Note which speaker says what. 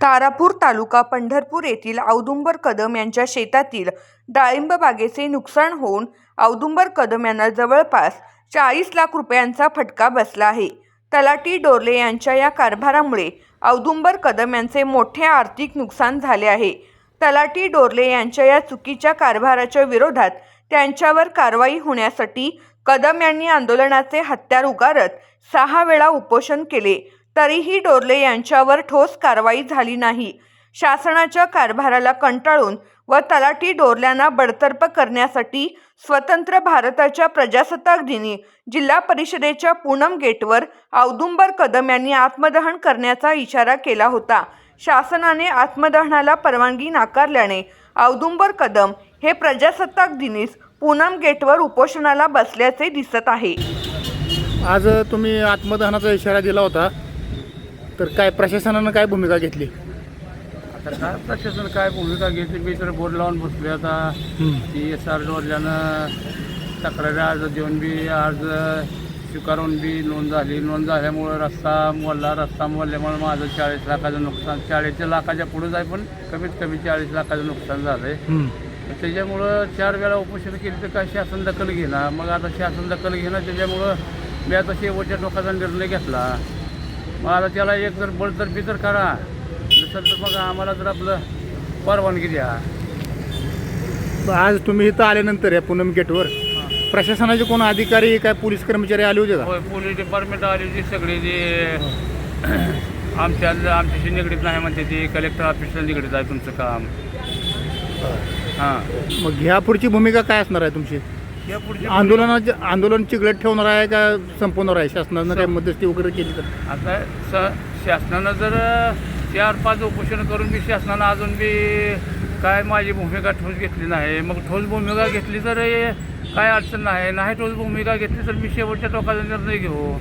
Speaker 1: तारापूर तालुका पंढरपूर येथील औदुंबर कदम यांच्या शेतातील डाळिंब बागेचे नुकसान होऊन औदुंबर कदम यांना जवळपास 40 लाख रुपयांचा फटका बसला आहे। तलाठी डोरले यांच्या या कारभारामुळे औदुंबर कदम यांचे मोठे आर्थिक नुकसान झाले आहे। तलाठी डोरले यांच्या या चुकीच्या कारभाराच्या विरोधात त्यांच्यावर कारवाई होण्यासाठी कदम यांनी आंदोलनाचे हत्यार उगारत 6 वेळा उपोषण केले, तरीही डोरले यांच्यावर ठोस कारवाई झाली नाही। शासनाच्या कारभाराला कंटाळून व तलाठी डोरल्यांना बडतर्फ करण्यासाठी स्वतंत्र भारताच्या प्रजासत्ताक दिनी जिल्हा परिषदेच्या पूनम गेटवर औदुंबर कदम यांनी आत्मदहन करण्याचा इशारा केला होता। शासनाने आत्मदहनाला परवानगी नाकारल्याने औदुंबर कदम हे प्रजासत्ताक दिनीस पूनम गेटवर उपोषणाला बसल्याचे दिसत आहे।
Speaker 2: आज तुम्ही आत्मदहनाचा इशारा दिला होता, तर काय प्रशासनानं काय भूमिका घेतली?
Speaker 3: आता काय प्रशासन काय भूमिका घेतली? मी तर बोर्ड लावून बसले आता। CSR डोरल्यानं तक्रारी अर्ज देऊन बी अर्ज स्वीकारून बी नोंद झाल्यामुळं रस्ता मोडल्यामुळे माझं 40 लाखाचं नुकसान, 40 लाखाच्या पुढे जाय, पण कमीत कमी 40 लाखाचं नुकसान झालं आहे। त्याच्यामुळं 4 वेळा उपोषण केली तर काय शासन दखल घेणार? मग आता शासन दखल घेणार, त्याच्यामुळं मी आता शेवटच्या टोकाचा निर्णय घेतला। मग आता त्याला एक जर बळतर्फी तर करा, नसेल तर मग आम्हाला जर आपलं परवानगी द्या।
Speaker 2: आज तुम्ही इथं आल्यानंतर या पूनम गेटवर प्रशासनाचे कोण अधिकारी काय पोलीस कर्मचारी आले होते का?
Speaker 3: होय, पोलीस डिपार्टमेंट आली होती सगळी, जे आमच्याशी निगडीत नाही म्हणते, ती कलेक्टर ऑफिसला निगडीत आहे तुमचं काम। हां,
Speaker 2: मग ह्या पुढची भूमिका काय असणार आहे तुमची?
Speaker 3: या पुढची
Speaker 2: आंदोलन चिघळत ठेवणार आहे का संपवणार आहे? शासनानं काय मध्यस्थी वगैरे केली तर?
Speaker 3: आता शासनानं जर 4-5 उपोषण करून बी शासनानं अजून बी काय माझी भूमिका ठोस घेतली नाही। मग ठोस भूमिका घेतली तर काय अडचण नाही ठोस भूमिका घेतली तर मी शेवटच्या टोकाचा निर्णय घेऊ।